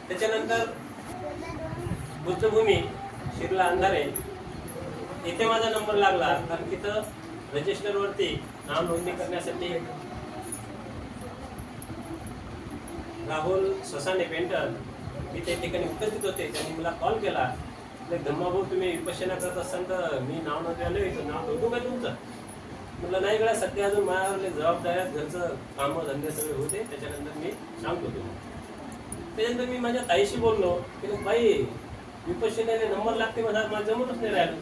त्याच्यानंतर बुद्धभूमी शिरला अंधारे इथे माझा नंबर लागला, कारण तिथं रजिस्टरवरती नाव नोंदणी करण्यासाठी राहुल ससाने पेंटर मी त्या ठिकाणी उपस्थित होते. त्यांनी मला कॉल केला, धम्माभाऊ तुम्ही विपश्यना करत असाल तर मी नाव नोंदवायला येतो, नाव नोंदू काय तुमचं? म्हटलं नाही गड्या, सध्या अजून माझ्यावरले जबाबदाऱ्या घरचं कामं धंदे सगळे होते, त्याच्यानंतर मी सांगतो तुम्ही. त्याच्यानंतर मी माझ्या ताईशी बोललो की बाई विपश्यनाने नंबर लागते मला जमतच नाही राहिलं.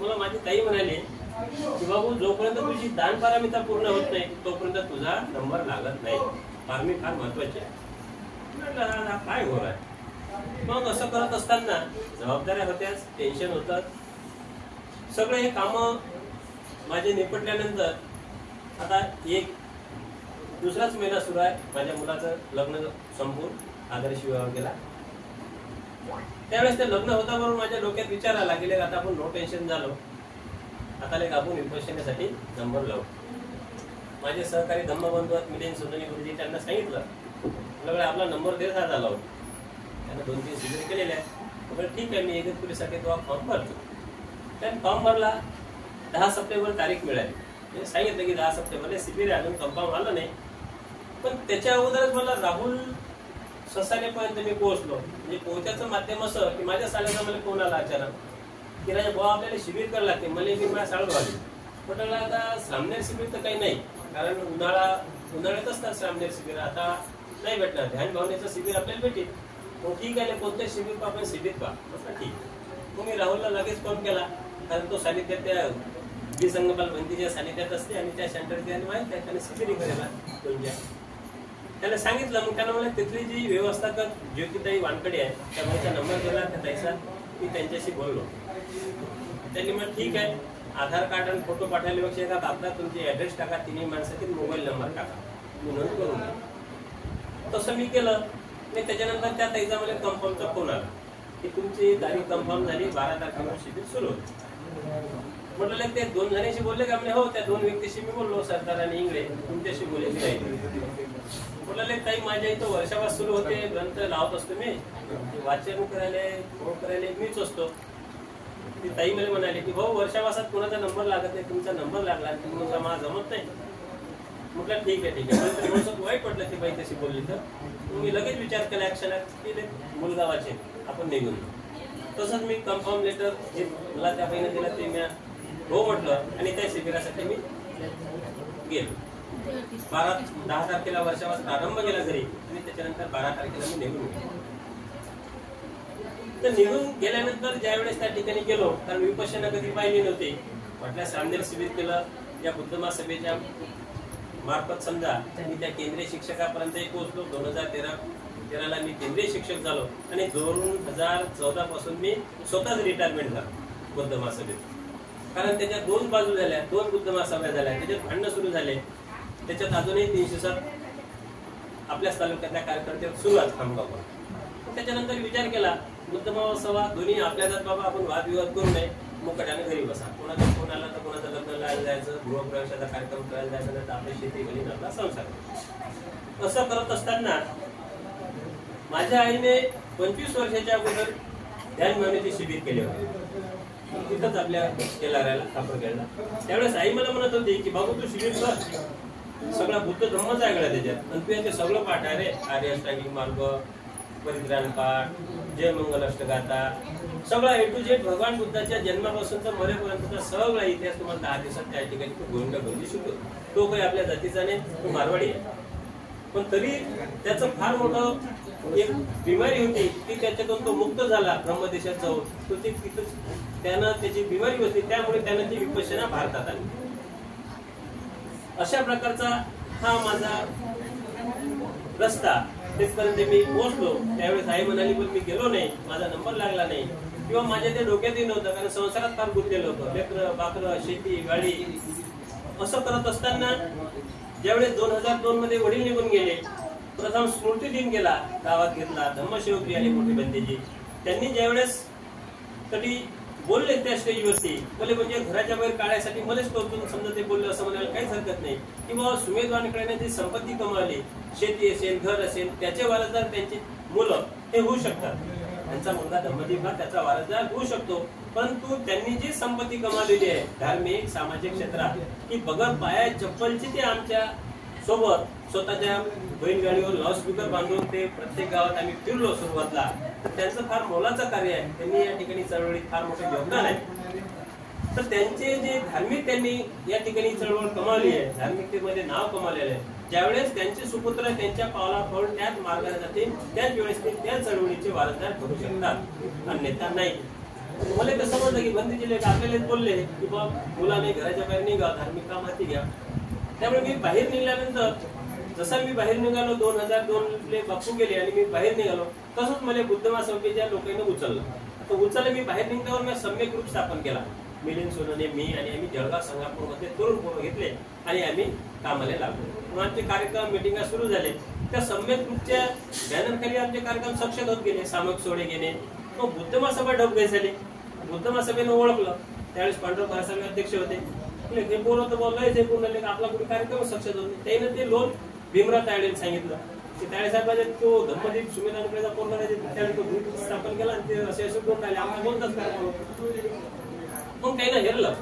मला माझी ताई म्हणाली की बाबू जोपर्यंत तुझी दानपारमिता पूर्ण होत नाही तोपर्यंत तुझा नंबर लागत नाही, फार महत्वाची आहे. म्हटलं काय घोर आहे. मग असं करत असताना जबाबदाऱ्या होत्याच, टेन्शन होतं. सगळे हे कामं माझे निपटल्यानंतर आता एक दुसराच महिना सुरू आहे, माझ्या मुलाचं लग्न संपून आदर्श विवाह केला. त्यावेळेस ते लग्न होता बरोबर माझ्या डोक्यात विचार आला की आता आपण नो टेन्शन झालो, आता आपण विपश्यनेसाठी नंबर लावू. माझे सहकारी धम्मबंधू मिलिंद सोननी गुरुजी त्यांना सांगितलं आपल्याकडे आपला नंबर दे झाला होता. त्यांना 2-3 शिबिर केलेले आहेत. बरं ठीक आहे, मी इगतपुरीसाठी तो फॉर्म भरतो. त्याने फॉर्म भरला. 10 सप्टेंबर तारीख मिळाली. सांगितलं की 10 सप्टेंबरला शिबिर आहे, अजून कन्फर्म आलं नाही. पण त्याच्या अगोदरच मला राहुल ससानेपर्यंत मी पोहोचलो. म्हणजे पोहोचायचं माध्यम असं की माझ्या साल्याचा मला फोन आला अचानक की राजा भाऊ आपल्याला शिबिर करायला लागते. मला की माझ्या साळू आली. म्हटलं आता श्रामणेर शिबिर तर काही नाही, कारण उन्हाळ्यात असतात श्रामणेर शिबिर, आता नाही भेटणार. ध्यान भावनेचं शिबिर आपल्याला भेटेल. मग ठीक आहे, कोणत्या शिबिर आपण शिबिर पहा. म्हटलं ठीक. मग मी राहुलला लगेच फोन केला, कारण तो सानिध्यात त्या जी संगपाल बंदीच्या सानिध्यात असते आणि त्या सेंटरची आणि माहिती आहे त्याने शिबिरी करायला तुमच्या त्याला सांगितलं. मग त्याला मला तिथली जी व्यवस्थापक ज्योतिताई वानकडे आहे त्या माझा नंबर दिला त्या ताईचा. मी त्यांच्याशी बोललो. त्यांनी म्हटलं ठीक आहे, आधार कार्ड आणि फोटो पाठवल्यापेक्षा एका कागदात तुमची ॲड्रेस टाका, तिन्ही माणसाचे मोबाईल नंबर टाका, मी नोंद करून घ्या. तसं मी केलं. आणि त्याच्यानंतर त्या ताईचा मला कन्फर्मचा फोन आला की तुमची तारीख कन्फर्म झाली, 12 तारखेला शिबिर सुरू होते. म्हटलं ते 2 जणांशी बोलले का? म्हणजे हो, त्या 2 व्यक्तीशी मी बोललो, सरदार आणि इंगळे. तुमच्याशी बोलले की नाही? म्हटलं ताई माझ्या इथं वर्षापास सुरू होते, ग्रंथ लावत असतो मी, वाचन करायला मीच असतो. ती ताई मला म्हणाली की भाऊ वर्षापासात कोणाचा नंबर लागत नाही, तुमचा नंबर लागला, तुमचा मला जमत नाही. म्हटलं ठीक आहे. थोडंसं वाईट पडलं ती बाई तशी बोलली. तर मी लगेच विचार केला ॲक्शनात की मुलगा वाचेल, आपण निघून. तसंच मी कन्फर्म लेटर जे मला त्या बाईने दिलं ते मी हो म्हटलं आणि त्या शिबिरासाठी मी गेलो. 10 तारखेला वर्षापास प्रारंभ केला घरी आणि त्याच्यानंतर 12 तारखेला मी निघून गेलो. तर निघून गेल्यानंतर ज्यावेळेस त्या ठिकाणी गेलो, कारण विपश्यना कधी पाहिली नव्हती. म्हटलं श्रामणेर शिबिर केलं, या बुद्ध महासभेच्या मार्फत समजा मी त्या केंद्रीय शिक्षकापर्यंतही पोहोचलो. 2013ला मी केंद्रीय शिक्षक झालो आणि 2014 पासून मी स्वतःच रिटायरमेंट झालो बुद्ध महासभेत. कारण त्याच्या 2 बाजू झाल्या, 2 बुद्ध महासभा झाल्या, त्याच्यात भांडणं सुरू झाले. त्याच्यात अजूनही 307 आपल्याच तालुक्यातल्या कार्यकर्ते सुरू आहेत खामगाववर. त्याच्यानंतर विचार केला बुद्ध महासभा दोन्ही आपल्या जात, बाबा आपण वादविवाद करू नये, मुकाट्याने घरी बसा. कोणाचा फोन आला तर कोणाचं लग्न लावायला जायचं, गृहप्रवेशाचा कार्यक्रम करायला जायचं, तर आपली शेती घरी आपला संसार. असं करत असताना माझ्या आईने 25 वर्षाच्या अगोदर ध्यान भावनेचे शिबिर केले होते तिथंच आपल्या तेलाऱ्याला कापडखेडला. त्यावेळेस आई मला म्हणत होती की बाबू तू शिबिर कर, सगळा बुद्ध धम्मच आहे गड्या त्याच्यात, आणि तू ते सगळं पाठ आहे रे, आर्य अष्टांगिक मार्ग, परित्राण पाठ, जय मंगल अष्टगाथा, सगळा A to Z भगवान बुद्धाच्या जन्मापासून तर मरेपर्यंतचा सगळा इतिहास तुम्हाला 10 दिवसात त्या ठिकाणी तो गोविंदा गोविंद शिकतो. तो काही आपल्या जातीचा नाही, तो मारवाडी आहे. पण तरी त्याचं फार मोठं एक बिमारी होती की त्याच्यातून तो मुक्त झाला ब्रह्मदेशात जाऊन. तो ते तिथंच त्यानं त्याची बिमारी होती, त्यामुळे त्यानं ती विपश्यना भारतात आली. अशा प्रकारचा हा माझा रस्ता. तिथपर्यंत मी पोहोचलो. त्यावेळेस आई म्हणाली पण मी गेलो नाही, माझा नंबर लागला नाही, किंवा माझ्या ते डोक्यातही नव्हतं, कारण संसारात फार गुंतलेलं होतं. लेकरं बाकरं, शेती गाडी असं करत असताना ज्यावेळेस 2002 मध्ये वडील निघून गेले, प्रथम स्मृती दिन गेला, गावात घेतला. धम्मशिवप्रिय आली मोठी बंदीजी, त्यांनी ज्यावेळेस कधी बोलले त्या स्टेजवरती, बोले म्हणजे घराच्या बाहेर काढायसाठी मलाच टोचून समजा ते बोलले असं म्हणायला काहीच हरकत नाही. किंवा सुमेध वानखडेने जी संपत्ती कमावली, शेती असेल, घर असेल, त्याच्या वारसदार त्यांची मुलं हे होऊ शकतात. त्यांचा मुलगा धम्मदीप हा त्याचा वारसदार होऊ शकतो, परंतु त्यांनी जी संपत्ती कमावलेली आहे धार्मिक सामाजिक क्षेत्रात की बगर पाया चप्पलची ते आमच्या सोबत स्वतःच्या बैलगाडीवर लाऊडस्पीकर बांधून ते प्रत्येक गावात आम्ही फिरलो सुरुवातला, तर त्यांचं फार मोलाचं कार्य आहे. त्यांनी या ठिकाणी चळवळीत फार मोठं योगदान आहे. तर त्यांचे जे धार्मिक त्यांनी या ठिकाणी चळवळ कमावली आहे, धार्मिकतेमध्ये नाव कमावलेलं आहे, ज्यावेळेस त्यांचे सुपुत्र त्यांच्या पावलापाऊल त्याच मार्गाने जातील त्याच वेळेस ते त्या चळवळीचे वारसदार करू शकतात, अन्यथा नाही. मला तर समजलं की बंदी जिल्ह्यात आपल्याला बोलले की बाबा मुलाने घराच्या बाहेर निघा, धार्मिक कामात घ्या. त्यामुळे मी बाहेर निघाल्यानंतर जसा मी बाहेर निघालो 2002 बापू गेले आणि मी बाहेर निघालो, तसंच मला बुद्ध महासंस्थेच्या लोकांनी उचललं. तर उचललं मी बाहेर निघल्यावर मी सम्यक ग्रुप स्थापन केला. मिलिंद सोनवणे, मी आणि आम्ही जळगाव संगापूरमध्ये तरुण पोरं घेतले आणि आम्ही कामाला लागलो. मग आमचे कार्यक्रम मिटिंगा सुरू झाले. त्या सम्यक ग्रुपच्या बॅनरखाली आमचे कार्यक्रम सक्षम होत गेले, सामूहिक सोहळे घेणे. मग बुद्ध महासभा ढबगाई झाली. बुद्ध महासभेनं ओळखलं, त्यावेळेस पांडव महासभे अध्यक्ष होते. हे बोलत बोललाय पूर्ण आपला कुठे कार्यक्रम सक्षम होत नाही. त्याने ते लोन भीमराव तायडेला सांगितलं की तायडे साहेबांनी तो धम्मदीप सुमेधानुकडे पूर्ण त्यावेळी तो ग्रुप स्थापन केला आणि ते असे करून राहिले आम्हाला बोलताच काय. मग त्यानं हेरलं,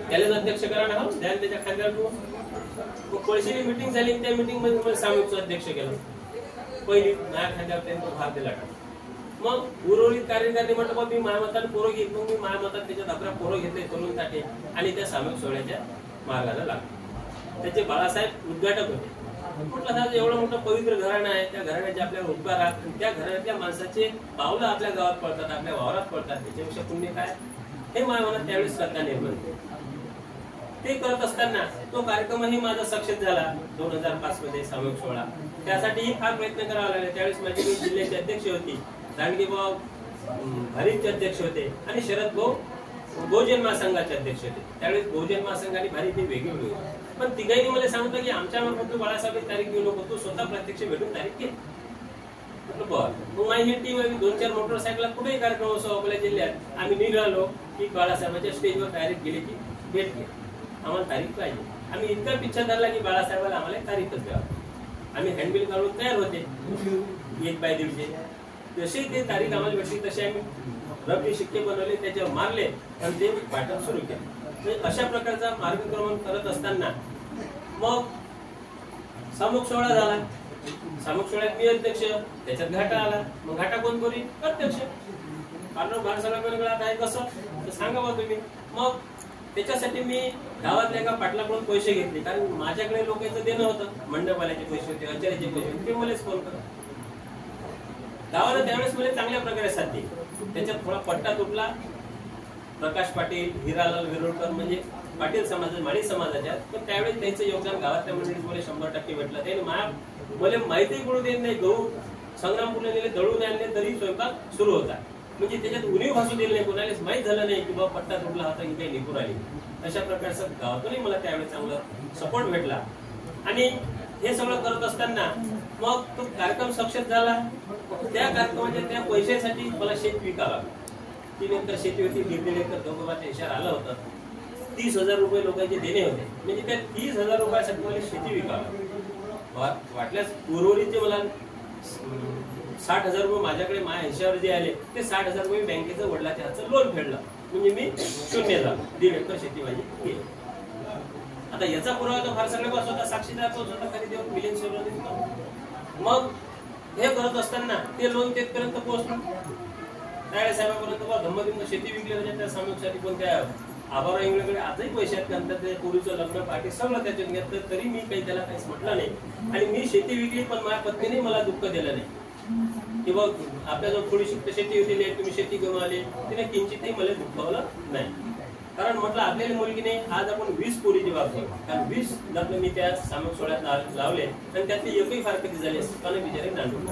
त्याला अध्यक्ष करायला हवं, ध्यान त्याच्या खांद्यावर. मग पैशाची मिटिंग झाली, त्या मिटिंग मध्ये मला सामूहिकचा अध्यक्ष केला. पहिली माझ्या खांद्यावर त्यांनी भाग दिला. मग उर्वरित कार्यकारिणी म्हटलं मी मायामताने पोरं घेत, मग मी मायामतात त्याच्यात 11 पोरं घेतले तरुणसाठी आणि त्या सामूहिक सोहळ्याच्या मार्गाला लागले. त्याचे बाळासाहेब उद्घाटक होते. म्हटलं साहेब एवढं मोठं पवित्र घराणं आहे, त्या घराण्याचे आपल्याला उपकार आहेत, त्या घराण्यातल्या माणसाचे पावलं आपल्या गावात पडतात, आपल्या वावरात पडतात, त्याच्यापेक्षा पुण्य काय, हे माझ्या मनात त्यावेळेस श्रद्धा निर्माण झाली. ते करत असताना तो कार्यक्रमही माझा सक्सेस झाला 2005 मध्ये सामूहिक सोहळा. त्यासाठीही फार प्रयत्न करावा लागले. त्यावेळेस माझी जिल्ह्याचे अध्यक्ष होती, दांडगेभाऊ भारीचे अध्यक्ष होते आणि शरद भाऊ बहुजन महासंघाचे अध्यक्ष होते. त्यावेळेस बहुजन महासंघ आणि भारी ते वेगळी होती. पण तिघांनी मला सांगितलं की आमच्या मार्फत तू बाळासाहेब तारीख घेऊ नको, तू स्वतः प्रत्यक्ष भेटून तारीख घे. मग माझी टीम आम्ही 2-4 मोटरसायकल कुठेही कार्यक्रम असो आपल्या जिल्ह्यात आम्ही निघालो की बाळासाहेबांच्या स्टेजवर डायरेक्ट गेले की भेट घे, आम्हाला तारीख पाहिजे. आम्ही इतका पिच्छा धरला की बाळासाहेबाला आम्हाला तारीखच द्यावा. आम्ही हँडबिल काढून तयार होते 1/1.5. जशी ते तारीख आम्हाला भेटली तसे आम्ही रबरी शिक्के बनवले, त्याच्यावर मारले आणि ते पाठवून सुरू केलं. अशा प्रकारचा मार्गक्रमण करत असताना मग सामूहिक सोहळा झाला. सामूहिक सोहळ्यात मी अध्यक्ष, त्याच्यात घाटा आला. मग घाटा कोण करी? अध्यक्ष. कारण महाराष्ट्राला आहे कसं तर सांगा बा तुम्ही. मग त्याच्यासाठी मी गावातल्या एका पाटलाकडून पैसे घेतले, कारण माझ्याकडे लोकांचं देणं होतं, मंडपवाल्याचे पैसे होते, आचार्याचे पैसे होते, ते मलाच फोन करा. गावाला त्यावेळेस मला चांगल्या प्रकारे साथ दिली. त्याच्यात थोडा पट्टा तुटला. प्रकाश पाटील, हिरालाल विरोडकर म्हणजे पाटील समाज माळी समाजाच्या, पण त्यावेळेस त्यांचं योगदान गावातल्या मंडळीत मला 100% भेटलं. त्याने मला माहिती कळू देत नाही, गहू संग्रामपूरला नेले, दळून आणले तरी स्वयंपाक सुरू होता. म्हणजे त्याच्यात उणीव भासू दिली नाही, कोणालाच माहीत झालं नाही की बाबा पट्टा तुटला होता की काही निघून आली. अशा प्रकारचं गावातूनही मला त्यावेळेस चांगला सपोर्ट भेटला. आणि हे सगळं करत असताना मग तो कार्यक्रम सक्सेस झाला. त्या कार्यक्रमाच्या त्या पैशासाठी मला शेत विकावं लागलं. 3 एकर शेती होती, 1.5 एकर दोघोबाचा इशारा आला होता. 30,000 रुपये लोकांचे देणे होते, म्हणजे त्या 30,000 रुपयासाठी मला शेती विकावं. वाटल्यास उर्वरितचे मला 60,000 रुपये माझ्याकडे माझ्या हिशावर जे आले ते 60,000 रुपये बँकेचं वडिलाच्या हातचं लोन फेडलं, म्हणजे मी शून्य झालो. 1.5 एकर शेती माझी गेली. आता याचा पुरावा तर फार सगळे स्वतः साक्षीदार तो स्वतः कधी देऊन मिलिंद सोनवणे. मग हे करत असताना ते लोन तेथपर्यंत पोहोचलं. तायडे साहेबांपर्यंत धम्मदीप शेती विकली म्हणजे त्या सामूहिकसाठी कोणत्या आभार इंगळेकडे आजही पैसे आहेत, नंतर ते पूर्वीचं लग्न पार्टी सगळं त्याच्यात घेतलं, तरी मी काही त्याला काहीच म्हटलं नाही. आणि मी शेती विकली पण माझ्या पत्नीने मला दुःख दिलं नाही की बघ आपल्याजवळ थोडीशी शेती होती, तुम्ही शेती घेऊन आले. तिने किंचितही मला दुःखवलं नाही. कारण म्हटलं आपल्याला मुलगीने आज आपण 20 पोरीची बाब करू, कारण 20 लग्न मी त्या सामूहिक सोहळ्यात लावले आणि त्यातली एकही फार कधी झाली पण बिचारे नांदून.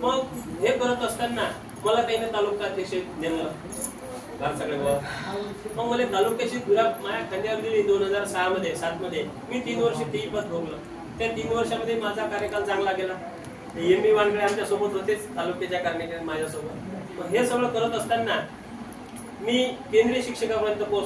मग हे करत असताना मला त्याने तालुका अध्यक्ष नेमलं फार सगळे. मग मला तालुक्याची गुलाब माझ्या खांद्यावर दिली 2006-7 मध्ये. मी 3 वर्ष तेही पद भोगलं. त्या 3 वर्षामध्ये माझा कार्यकाल चांगला गेला. एम.बी. वानकडे आमच्या सोबत होतेच तालुक्याच्या कार्यक्रमात माझ्यासोबत. हे सगळं करत असताना मी केंद्रीय शिक्षकापर्यंत पोहोचलो.